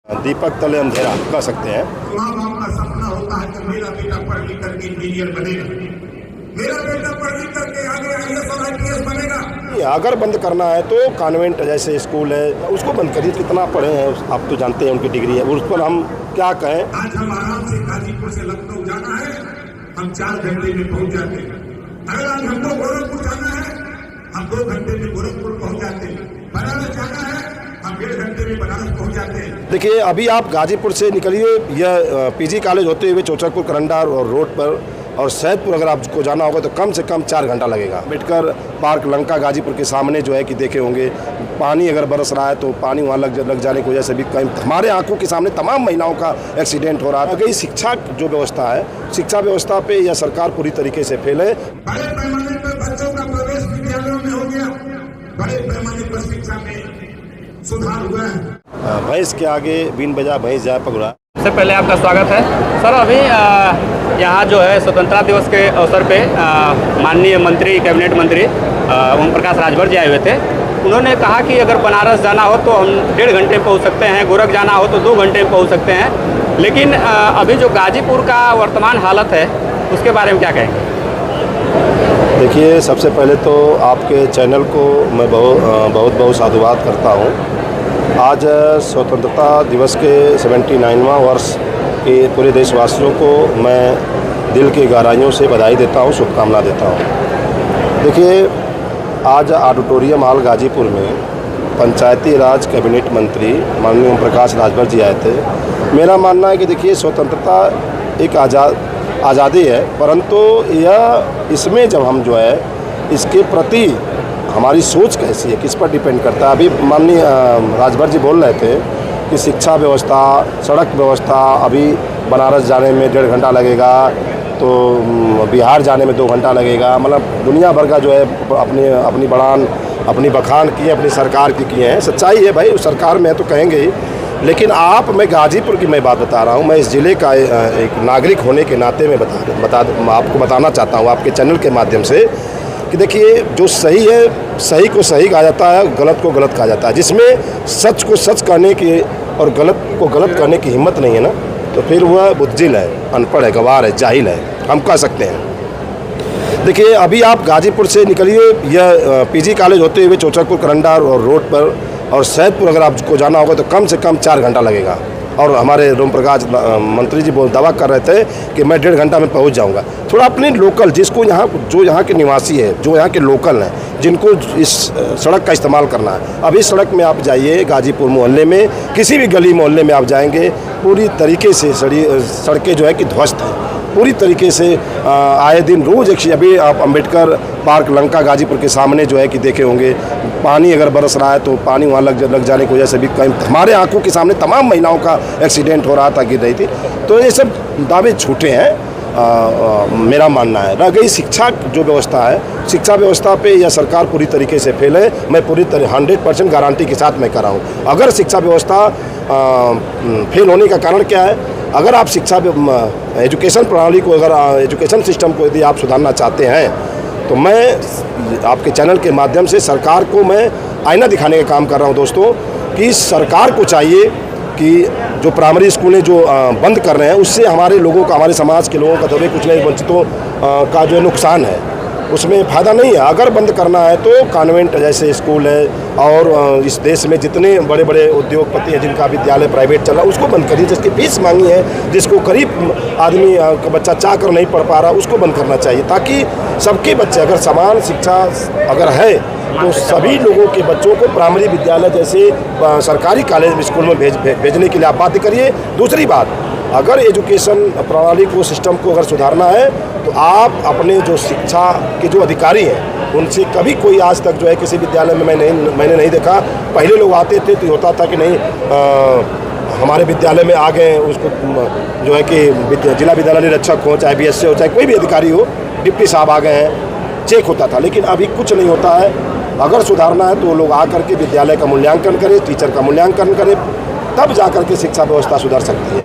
दीपक तले अंधेरा कह सकते हैं। माँ बाप का सपना होता है कि मेरा बेटा पढ़ लिख करके इंजीनियर बनेगा, मेरा बेटा पढ़ लिख करके आगे IAS और IPS बनेगा। अगर बंद करना है तो कॉन्वेंट जैसे स्कूल है उसको बंद करिए। कितना पढ़े हैं आप तो जानते हैं, उनकी डिग्री है, उस पर हम क्या कहें। आज हम आराम से गाजीपुर से लखनऊ जाना है, हम 4 घंटे में पहुंच जाते हैं। अगर आज हमको गोरखपुर जाना है, हम 2 घंटे में गोरखपुर पहुंच जाते हैं। बनारस जाना है, हम 1.5 घंटे में बनारस पहुंच जाते हैं। देखिए, अभी आप गाजीपुर से निकलिए, यह PG कॉलेज होते हुए चौचकपुर करंडा और रोड पर और सैदपुर अगर आपको जाना होगा तो कम से कम 4 घंटा लगेगा। अम्बेडकर पार्क लंका गाजीपुर के सामने जो है कि देखे होंगे, पानी अगर बरस रहा है तो पानी वहाँ लग जाने की वजह से भी कई हमारे आंखों के सामने तमाम महिलाओं का एक्सीडेंट हो रहा है। अगर शिक्षा जो व्यवस्था है, शिक्षा व्यवस्था पे यह सरकार पूरी तरीके से फेल है। बड़े पैमाने पर बच्चों का प्रवेश विद्यालयों में हो गया, बड़े पैमाने पर शिक्षा में सुधार हुआ है। भैंस के आगे बीन बजा भैंस जाए पगड़ा। सबसे पहले आपका स्वागत है सर। अभी यहाँ जो है स्वतंत्रता दिवस के अवसर पे माननीय मंत्री, कैबिनेट मंत्री ओम प्रकाश राजभर जी आए हुए थे। उन्होंने कहा कि अगर बनारस जाना हो तो हम 1.5 घंटे में पहुँच सकते हैं, गोरख जाना हो तो 2 घंटे में पहुँच सकते हैं। लेकिन अभी जो गाजीपुर का वर्तमान हालत है उसके बारे में क्या कहेंगे? देखिए, सबसे पहले तो आपके चैनल को मैं बहुत साधुवाद करता हूँ। आज स्वतंत्रता दिवस के 79वां वर्ष के पूरे देशवासियों को मैं दिल की गहराइयों से बधाई देता हूँ, शुभकामना देता हूँ। देखिए, आज ऑडिटोरियम हॉल गाजीपुर में पंचायती राज कैबिनेट मंत्री माननीय ओम प्रकाश राजभर जी आए थे। मेरा मानना है कि देखिए, स्वतंत्रता एक आज़ादी है, परंतु यह इसमें जब हम जो है इसके प्रति हमारी सोच कैसी है, किस पर डिपेंड करता है। अभी माननीय राजभर जी बोल रहे थे कि शिक्षा व्यवस्था, सड़क व्यवस्था, अभी बनारस जाने में 1.5 घंटा लगेगा तो बिहार जाने में 2 घंटा लगेगा। मतलब दुनिया भर का जो है अपनी बड़ान, अपनी बखान की, अपनी सरकार की किए हैं। सच्चाई है भाई, उस सरकार में तो कहेंगे ही। लेकिन मैं गाजीपुर की मैं बात बता रहा हूँ। मैं इस ज़िले का एक नागरिक होने के नाते में आपको बताना चाहता हूँ आपके चैनल के माध्यम से कि देखिए, जो सही है सही को सही कहा जाता है, गलत को गलत कहा जाता है। जिसमें सच को सच कहने की और गलत को गलत कहने की हिम्मत नहीं है ना, तो फिर वह बुद्धिल है, अनपढ़ है, गंवार है, जाहिल है, हम कह सकते हैं। देखिए, अभी आप गाजीपुर से निकलिए, यह PG कॉलेज होते हुए चौचकपुर करंडा और रोड पर और सैदपुर अगर आपको जाना होगा तो कम से कम 4 घंटा लगेगा। और हमारे ओम प्रकाश मंत्री जी दावा कर रहे थे कि मैं 1.5 घंटा में पहुंच जाऊंगा। थोड़ा अपने लोकल, जिसको जो यहाँ के निवासी है, जो यहाँ के लोकल हैं, जिनको इस सड़क का इस्तेमाल करना है, अब इस सड़क में आप जाइए, गाजीपुर मोहल्ले में किसी भी गली मोहल्ले में आप जाएंगे, पूरी तरीके से सड़कें जो है कि ध्वस्त हैं पूरी तरीके से। आए दिन रोज़ अभी आप अम्बेडकर पार्क लंका गाजीपुर के सामने जो है कि देखे होंगे, पानी अगर बरस रहा है तो पानी वहाँ लग जाने की वजह से भी कई हमारे आंखों के सामने तमाम महिलाओं का एक्सीडेंट हो रहा था, गिर रही थी। तो ये सब दावे झूठे हैं, मेरा मानना है। रह गई शिक्षा जो व्यवस्था है, शिक्षा व्यवस्था पे यह सरकार पूरी तरीके से फेल है। मैं पूरी तरह 100% गारंटी के साथ मैं कर रहा हूँ। अगर शिक्षा व्यवस्था फेल होने का कारण क्या है, अगर आप एजुकेशन प्रणाली को, अगर एजुकेशन सिस्टम को यदि आप सुधारना चाहते हैं तो मैं आपके चैनल के माध्यम से सरकार को मैं आईना दिखाने का काम कर रहा हूं दोस्तों, कि सरकार को चाहिए कि जो प्राइमरी स्कूलें जो बंद कर रहे हैं उससे हमारे लोगों का, हमारे समाज के लोगों का तो भी कुछ नहीं, वंचितों का जो नुकसान है उसमें फ़ायदा नहीं है। अगर बंद करना है तो कॉन्वेंट जैसे स्कूल है और इस देश में जितने बड़े बड़े उद्योगपति हैं जिनका विद्यालय प्राइवेट चल रहा है उसको बंद करिए। जिसकी फीस मांगी है, जिसको गरीब आदमी का बच्चा चाह कर नहीं पढ़ पा रहा, उसको बंद करना चाहिए, ताकि सबके बच्चे, अगर समान शिक्षा अगर है तो सभी लोगों के बच्चों को प्राइमरी विद्यालय जैसे सरकारी कॉलेज स्कूल में भेजने के लिए आप बात करिए। दूसरी बात, अगर एजुकेशन प्रणाली को, सिस्टम को अगर सुधारना है तो आप अपने जो शिक्षा के जो अधिकारी हैं उनसे कभी कोई आज तक जो है किसी विद्यालय में मैंने नहीं देखा। पहले लोग आते थे तो होता था कि नहीं हमारे विद्यालय में आ गए, उसको जो है कि जिला विद्यालय निरीक्षक हो, चाहे BSc हो, चाहे कोई भी अधिकारी हो, डिप्टी साहब आ गए हैं, चेक होता था। लेकिन अभी कुछ नहीं होता है। अगर सुधारना है तो लोग आकर के विद्यालय का मूल्यांकन करें, टीचर का मूल्यांकन करें, तब जाकर के शिक्षा व्यवस्था सुधर सकती है।